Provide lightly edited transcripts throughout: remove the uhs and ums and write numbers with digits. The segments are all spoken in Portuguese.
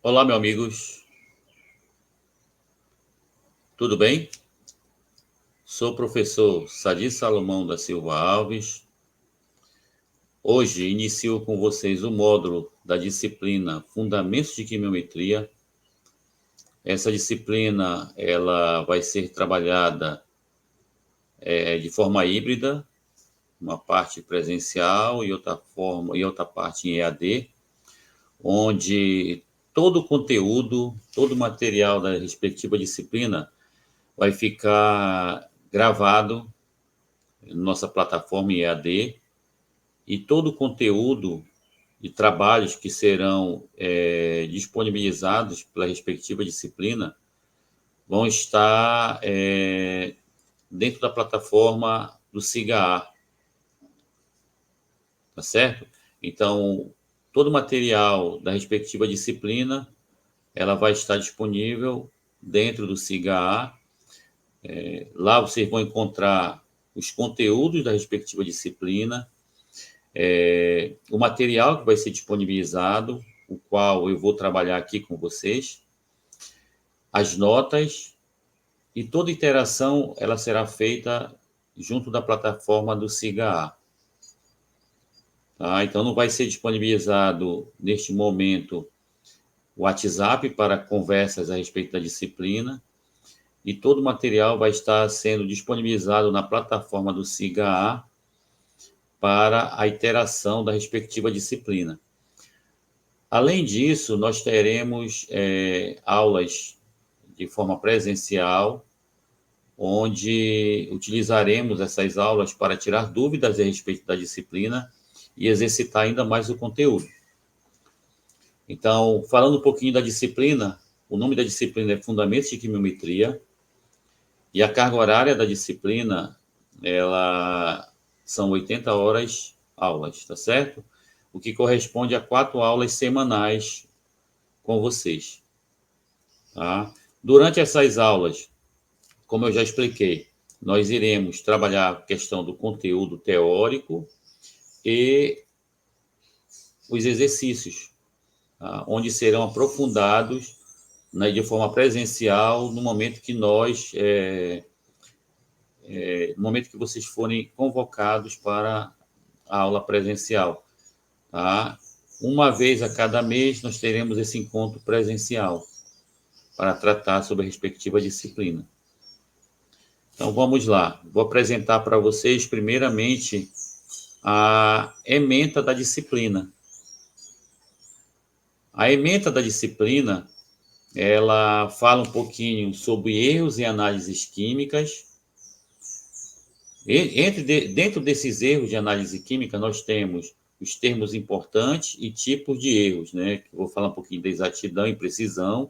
Olá, meus amigos, tudo bem? Sou o professor Sadi Salomão da Silva Alves. Hoje inicio com vocês o módulo da disciplina Fundamentos de Quimiometria. Essa disciplina ela vai ser trabalhada de forma híbrida, uma parte presencial e outra parte em EAD, onde todo o conteúdo, todo o material da respectiva disciplina vai ficar gravado na nossa plataforma em EAD, e todo o conteúdo de trabalhos que serão disponibilizados pela respectiva disciplina vão estar dentro da plataforma do SIGA-A, tá certo? Então, todo o material da respectiva disciplina ela vai estar disponível dentro do SIGA-A. Lá vocês vão encontrar os conteúdos da respectiva disciplina, o material que vai ser disponibilizado, o qual eu vou trabalhar aqui com vocês, as notas, e toda interação ela será feita junto da plataforma do SIGA-A. Tá? Então, não vai ser disponibilizado, neste momento, o WhatsApp para conversas a respeito da disciplina, e todo o material vai estar sendo disponibilizado na plataforma do SIGA-A para a interação da respectiva disciplina. Além disso, nós teremos aulas de forma presencial, onde utilizaremos essas aulas para tirar dúvidas a respeito da disciplina e exercitar ainda mais o conteúdo. Então, falando um pouquinho da disciplina, o nome da disciplina é Fundamentos de Quimiometria, e a carga horária da disciplina, ela são 80 horas aulas, tá certo? O que corresponde a 4 aulas semanais com vocês. Tá? Durante essas aulas, como eu já expliquei, nós iremos trabalhar a questão do conteúdo teórico e os exercícios, tá? Onde serão aprofundados, né, de forma presencial no momento que no momento que vocês forem convocados para a aula presencial. Tá? Uma vez a cada mês nós teremos esse encontro presencial para tratar sobre a respectiva disciplina. Então vamos lá, vou apresentar para vocês primeiramente a ementa da disciplina. A ementa da disciplina, ela fala um pouquinho sobre erros em análises químicas. Dentro desses erros de análise química, nós temos os termos importantes e tipos de erros, né? Vou falar um pouquinho da exatidão e precisão,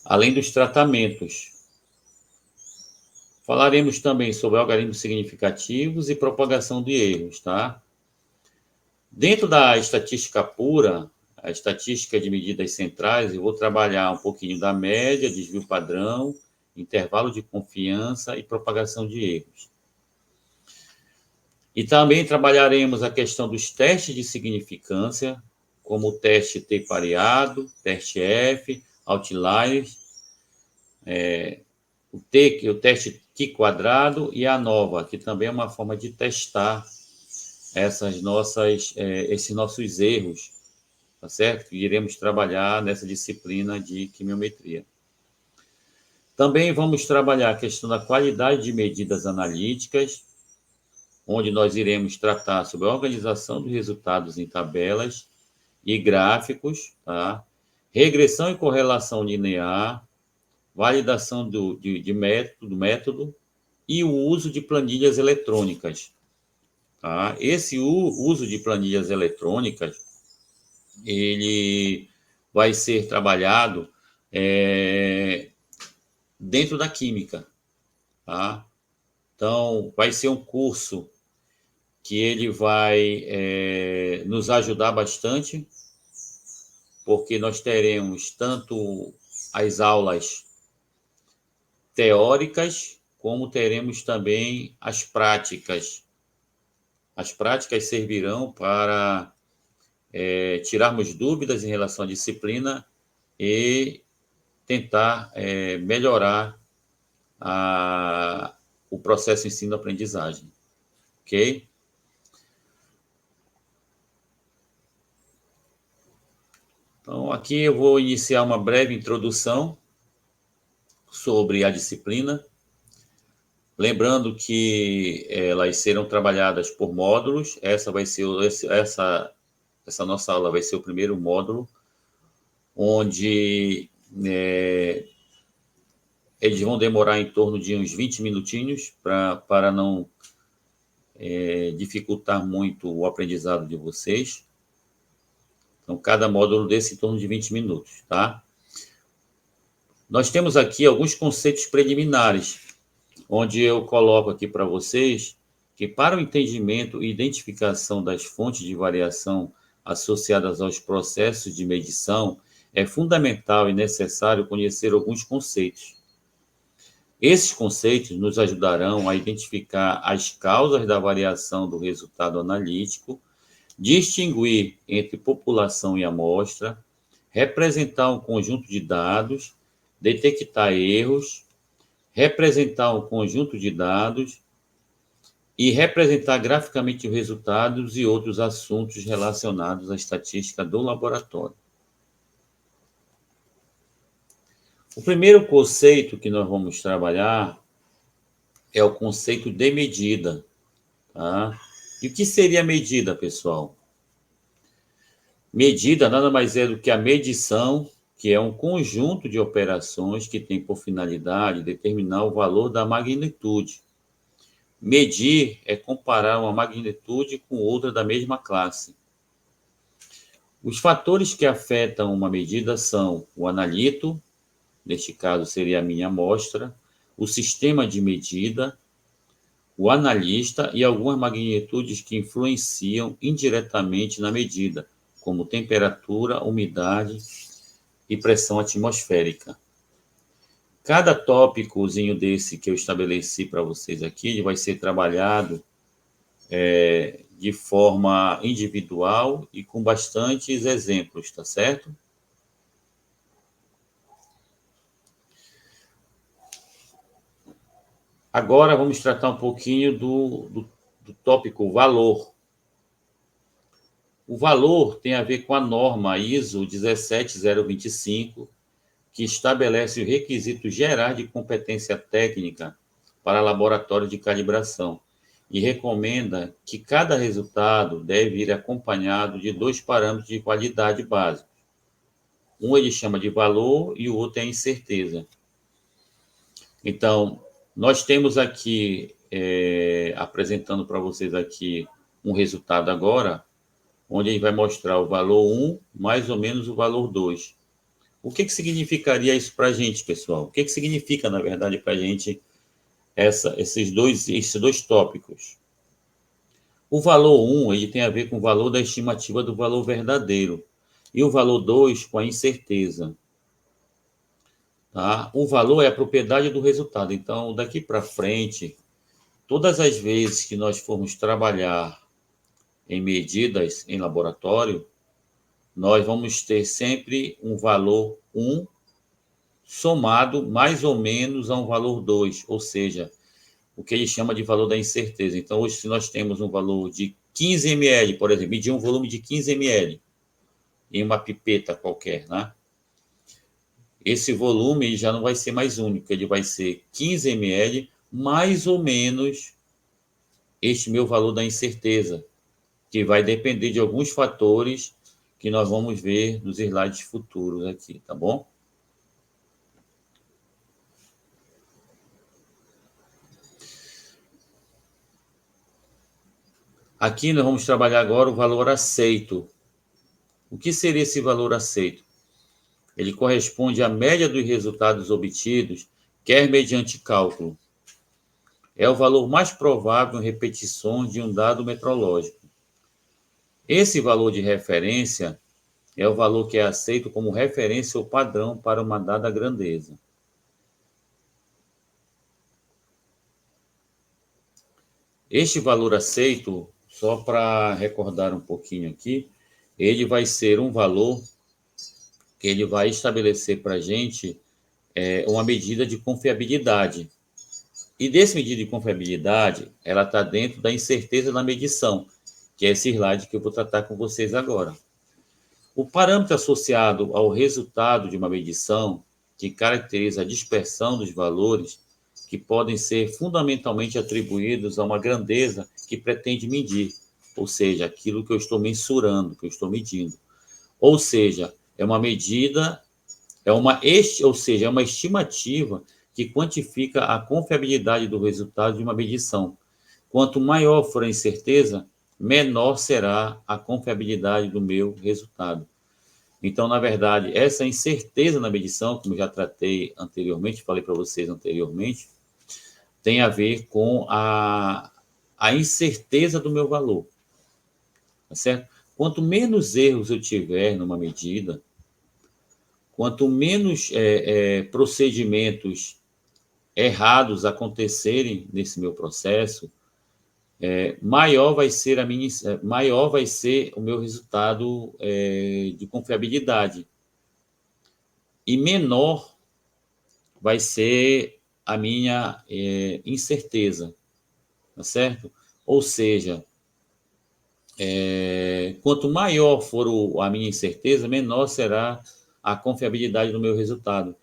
além dos tratamentos. Falaremos também sobre algarismos significativos e propagação de erros, tá? Dentro da estatística pura, a estatística de medidas centrais, eu vou trabalhar um pouquinho da média, desvio padrão, intervalo de confiança e propagação de erros. E também trabalharemos a questão dos testes de significância, como o teste T pareado, teste F, outliers, o teste Q quadrado e a ANOVA, que também é uma forma de testar esses nossos erros, tá certo? Que iremos trabalhar nessa disciplina de quimiometria. Também vamos trabalhar a questão da qualidade de medidas analíticas, onde nós iremos tratar sobre a organização dos resultados em tabelas e gráficos, tá? Regressão e correlação linear, validação do método e o uso de planilhas eletrônicas. Tá? Esse uso de planilhas eletrônicas, ele vai ser trabalhado dentro da química. Tá? Então, vai ser um curso que ele vai nos ajudar bastante, porque nós teremos tanto as aulas teóricas, como teremos também as práticas. As práticas servirão para tirarmos dúvidas em relação à disciplina e tentar melhorar o processo ensino-aprendizagem, ok? Então, aqui eu vou iniciar uma breve introdução sobre a disciplina, lembrando que elas serão trabalhadas por módulos. Essa nossa aula vai ser o primeiro módulo, onde eles vão demorar em torno de uns 20 minutinhos para não dificultar muito o aprendizado de vocês. Então, cada módulo desse em torno de 20 minutos, tá? Nós temos aqui alguns conceitos preliminares, onde eu coloco aqui para vocês que para o entendimento e identificação das fontes de variação associadas aos processos de medição, é fundamental e necessário conhecer alguns conceitos. Esses conceitos nos ajudarão a identificar as causas da variação do resultado analítico, distinguir entre população e amostra, representar um conjunto de dados, detectar erros, representar um conjunto de dados e representar graficamente os resultados e outros assuntos relacionados à estatística do laboratório. O primeiro conceito que nós vamos trabalhar é o conceito de medida, tá? E o que seria medida, pessoal? Medida nada mais é do que a medição, que é um conjunto de operações que tem por finalidade determinar o valor da magnitude. Medir é comparar uma magnitude com outra da mesma classe. Os fatores que afetam uma medida são o analito, neste caso seria a minha amostra, o sistema de medida, o analista e algumas magnitudes que influenciam indiretamente na medida, como temperatura, umidade e pressão atmosférica. Cada tópicozinho desse que eu estabeleci para vocês aqui, ele vai ser trabalhado de forma individual e com bastantes exemplos, tá certo? Agora vamos tratar um pouquinho do tópico valor. O valor tem a ver com a norma ISO 17025, que estabelece os requisitos gerais de competência técnica para laboratório de calibração e recomenda que cada resultado deve ir acompanhado de 2 parâmetros de qualidade básicos. Um ele chama de valor e o outro é incerteza. Então, nós temos aqui, apresentando para vocês aqui um resultado agora, onde ele vai mostrar o valor 1 mais ou menos o valor 2. O que significaria isso para a gente, pessoal? O que significa, na verdade, para a gente esses dois tópicos? O valor 1 ele tem a ver com o valor da estimativa do valor verdadeiro, e o valor 2 com a incerteza. Tá? O valor é a propriedade do resultado. Então, daqui para frente, todas as vezes que nós formos trabalhar em medidas em laboratório, nós vamos ter sempre um valor 1 somado mais ou menos a um valor 2, ou seja, o que ele chama de valor da incerteza. Então, hoje, se nós temos um valor de 15 ml, por exemplo, medir um volume de 15 ml em uma pipeta qualquer, né? Esse volume já não vai ser mais único, ele vai ser 15 ml mais ou menos este meu valor da incerteza, que vai depender de alguns fatores que nós vamos ver nos slides futuros aqui, tá bom? Aqui nós vamos trabalhar agora o valor aceito. O que seria esse valor aceito? Ele corresponde à média dos resultados obtidos, quer mediante cálculo. É o valor mais provável em repetições de um dado metrológico. Esse valor de referência é o valor que é aceito como referência ou padrão para uma dada grandeza. Este valor aceito, só para recordar um pouquinho aqui, ele vai ser um valor que ele vai estabelecer para a gente uma medida de confiabilidade. E desse medida de confiabilidade, ela está dentro da incerteza na medição, que é esse slide que eu vou tratar com vocês agora. O parâmetro associado ao resultado de uma medição, que caracteriza a dispersão dos valores, que podem ser fundamentalmente atribuídos a uma grandeza que pretende medir, ou seja, aquilo que eu estou mensurando, que eu estou medindo. Ou seja, é uma medida, ou seja, é uma estimativa que quantifica a confiabilidade do resultado de uma medição. Quanto maior for a incerteza, menor será a confiabilidade do meu resultado. Então, na verdade, essa incerteza na medição, como já tratei anteriormente, falei para vocês anteriormente, tem a ver com a incerteza do meu valor, tá certo? Quanto menos erros eu tiver numa medida, quanto menos procedimentos errados acontecerem nesse meu processo, maior vai ser maior vai ser o meu resultado de confiabilidade e menor vai ser a minha incerteza, tá certo? Ou seja, quanto maior for a minha incerteza, menor será a confiabilidade do meu resultado.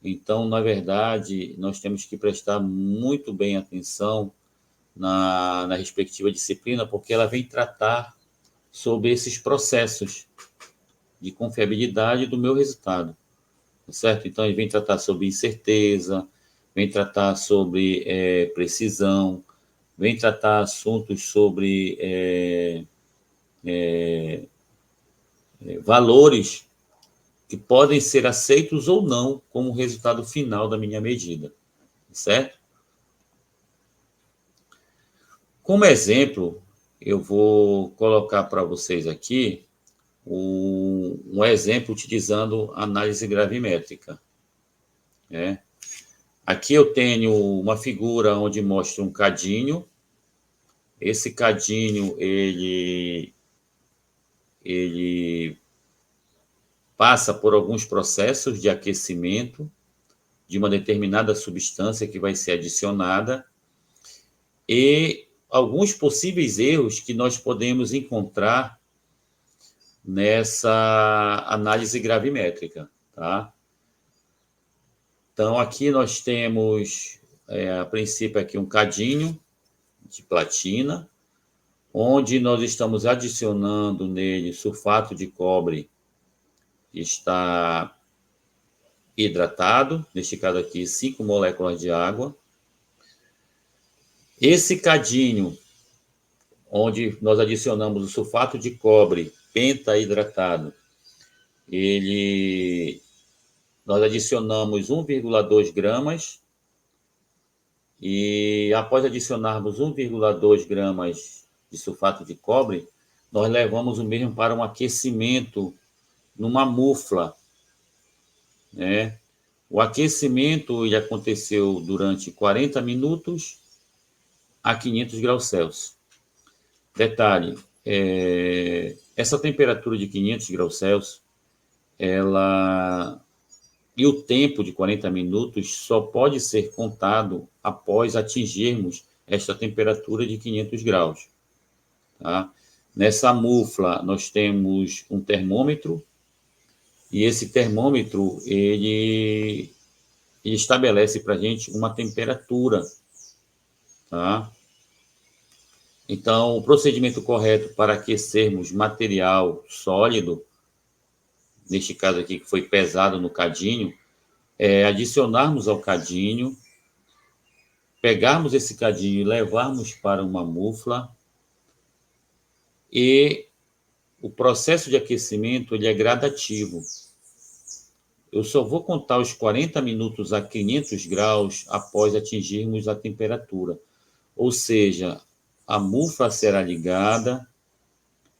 Então, na verdade, nós temos que prestar muito bem atenção na respectiva disciplina, porque ela vem tratar sobre esses processos de confiabilidade do meu resultado, tá certo? Então, ele vem tratar sobre incerteza, vem tratar sobre precisão, vem tratar assuntos sobre valores que podem ser aceitos ou não como resultado final da minha medida, certo? Como exemplo, eu vou colocar para vocês aqui um exemplo utilizando análise gravimétrica. Né? Aqui eu tenho uma figura onde mostra um cadinho. Esse cadinho, ele passa por alguns processos de aquecimento de uma determinada substância que vai ser adicionada e alguns possíveis erros que nós podemos encontrar nessa análise gravimétrica, tá? Então, aqui nós temos, a princípio, aqui um cadinho de platina, onde nós estamos adicionando nele sulfato de cobre que está hidratado, neste caso aqui, 5 moléculas de água. Esse cadinho, onde nós adicionamos o sulfato de cobre pentahidratado, nós adicionamos 1,2 gramas e após adicionarmos 1,2 gramas de sulfato de cobre, nós levamos o mesmo para um aquecimento numa mufla, né? O aquecimento ele aconteceu durante 40 minutos a 500 graus Celsius. Detalhe, essa temperatura de 500 graus Celsius, e o tempo de 40 minutos só pode ser contado após atingirmos esta temperatura de 500 graus. Tá? Nessa mufla, nós temos um termômetro, e esse termômetro, ele estabelece para a gente uma temperatura. Tá? Então, o procedimento correto para aquecermos material sólido, neste caso aqui que foi pesado no cadinho, é adicionarmos ao cadinho, pegarmos esse cadinho e levarmos para uma mufla, e o processo de aquecimento ele é gradativo. Eu só vou contar os 40 minutos a 500 graus após atingirmos a temperatura. Ou seja, a mufla será ligada,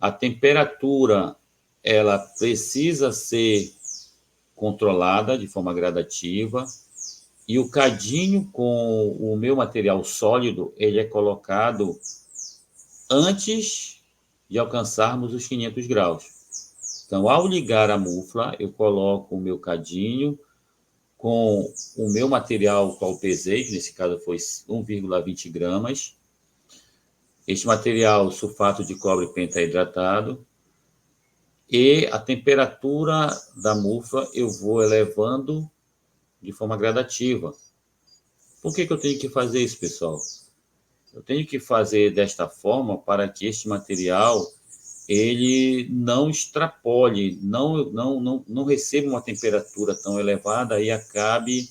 a temperatura ela precisa ser controlada de forma gradativa, e o cadinho com o meu material sólido ele é colocado antes de alcançarmos os 500 graus. Então, ao ligar a mufla, eu coloco o meu cadinho com o meu material qual pesei, que nesse caso foi 1,20 gramas. Este material, sulfato de cobre pentaidratado. E a temperatura da mufla eu vou elevando de forma gradativa. Por que eu tenho que fazer isso, pessoal? Eu tenho que fazer desta forma para que este material ele não extrapole, não receba uma temperatura tão elevada e acabe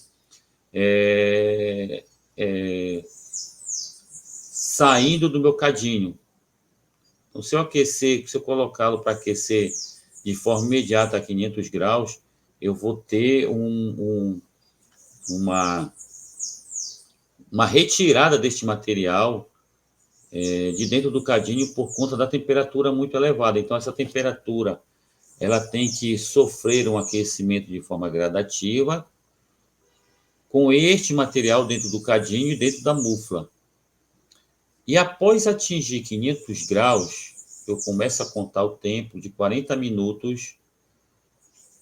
saindo do meu cadinho. Então, se eu colocá-lo para aquecer de forma imediata a 500 graus, eu vou ter uma retirada deste material de dentro do cadinho por conta da temperatura muito elevada. Então, essa temperatura ela tem que sofrer um aquecimento de forma gradativa com este material dentro do cadinho e dentro da mufla. E após atingir 500 graus, eu começo a contar o tempo de 40 minutos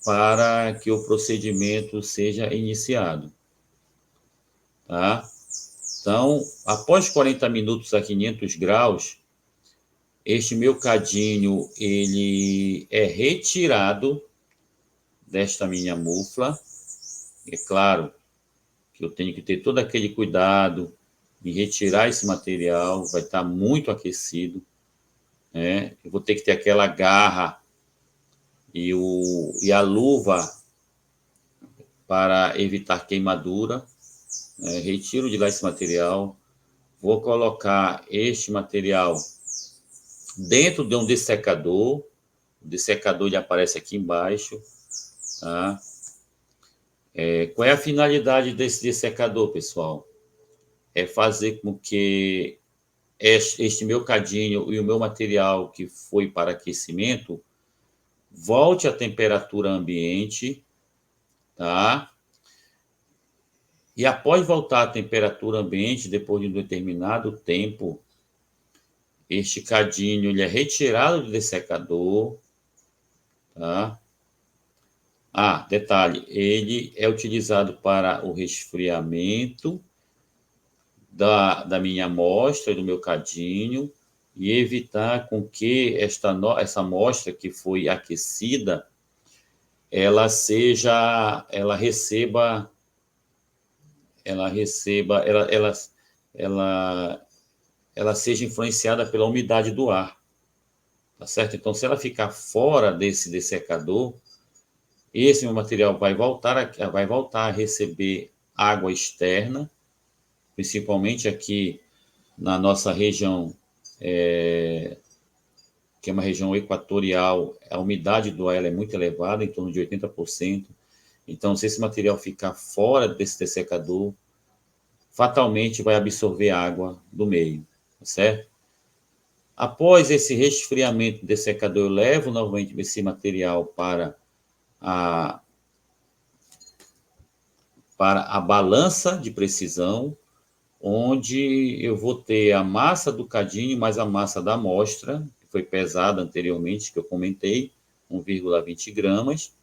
para que o procedimento seja iniciado. Tá? Então, após 40 minutos a 500 graus, este meu cadinho ele é retirado desta minha mufla. É claro que eu tenho que ter todo aquele cuidado de retirar esse material, vai estar muito aquecido, né? Eu vou ter que ter aquela garra e a luva para evitar queimadura. Retiro de lá esse material, vou colocar este material dentro de um dessecador. O dessecador ele aparece aqui embaixo. Tá? Qual é a finalidade desse dessecador, pessoal? É fazer com que este meu cadinho e o meu material que foi para aquecimento volte à temperatura ambiente, tá? E após voltar à temperatura ambiente, depois de um determinado tempo, este cadinho ele é retirado do dessecador, tá? Detalhe, ele é utilizado para o resfriamento da minha amostra, do meu cadinho, e evitar com que essa amostra que foi aquecida, ela receba, ela seja influenciada pela umidade do ar, tá certo? Então, se ela ficar fora desse dessecador, esse meu material vai voltar a receber água externa, principalmente aqui na nossa região, que é uma região equatorial, a umidade do ar é muito elevada, em torno de 80%. Então, se esse material ficar fora desse dessecador, fatalmente vai absorver água do meio, certo? Após esse resfriamento do dessecador, eu levo novamente esse material para a balança de precisão, onde eu vou ter a massa do cadinho mais a massa da amostra, que foi pesada anteriormente, que eu comentei, 1,20 gramas.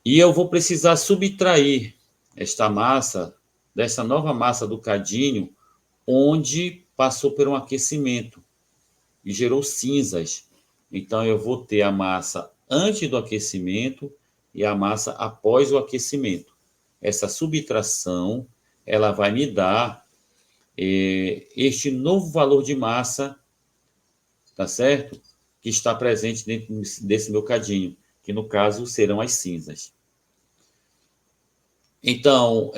E eu vou precisar subtrair esta massa, dessa nova massa do cadinho, onde passou por um aquecimento e gerou cinzas. Então, eu vou ter a massa antes do aquecimento e a massa após o aquecimento. Essa subtração, ela vai me dar este novo valor de massa, tá certo? Que está presente dentro desse meu cadinho, que no caso serão as cinzas. Então,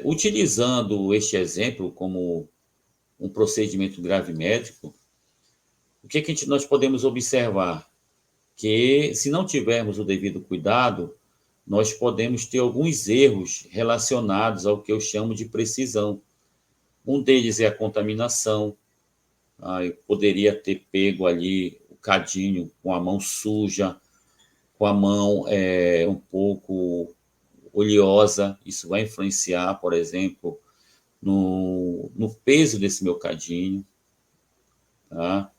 utilizando este exemplo como um procedimento gravimétrico, o que nós podemos observar? Que se não tivermos o devido cuidado, nós podemos ter alguns erros relacionados ao que eu chamo de precisão. Um deles é a contaminação. Eu poderia ter pego ali o cadinho com a mão suja, com a mão um pouco oleosa. Isso vai influenciar, por exemplo, no peso desse meu cadinho. Tá?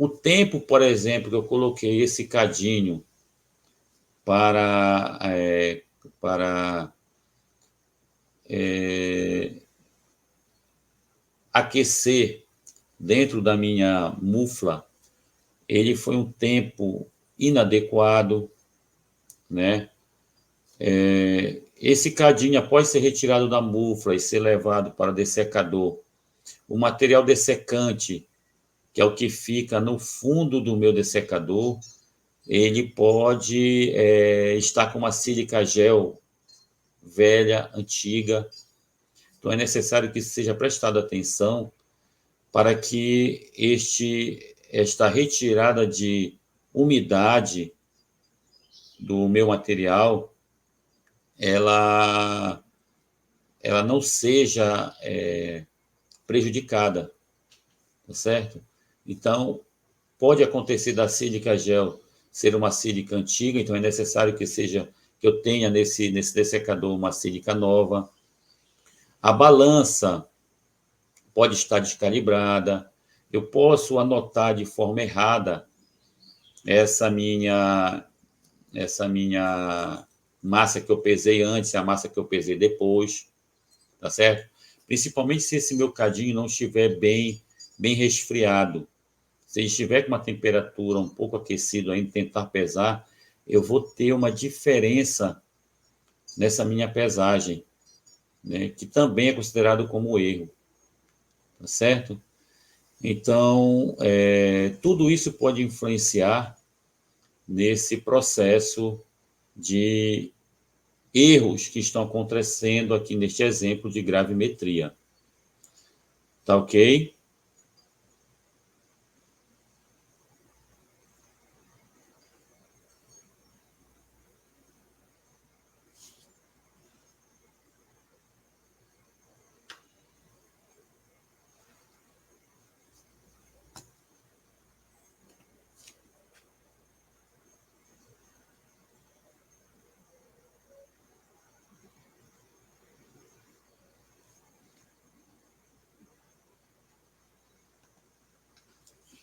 O tempo, por exemplo, que eu coloquei esse cadinho para, para aquecer dentro da minha mufla, ele foi um tempo inadequado, né? Esse cadinho, após ser retirado da mufla e ser levado para dessecador, o material dessecante, que é o que fica no fundo do meu dessecador, ele pode estar com uma sílica gel velha, antiga. Então, é necessário que seja prestado atenção para que esta retirada de umidade do meu material, ela, ela não seja prejudicada, tá certo? Então, pode acontecer da sílica gel ser uma sílica antiga, então é necessário que eu tenha nesse dessecador uma sílica nova. A balança pode estar descalibrada. Eu posso anotar de forma errada essa minha massa que eu pesei antes, a massa que eu pesei depois, tá certo? Principalmente se esse meu cadinho não estiver bem resfriado. Se ele estiver com uma temperatura um pouco aquecida ainda, tentar pesar, eu vou ter uma diferença nessa minha pesagem, né? Que também é considerado como erro, tá certo? Então, tudo isso pode influenciar nesse processo de erros que estão acontecendo aqui neste exemplo de gravimetria. Tá ok?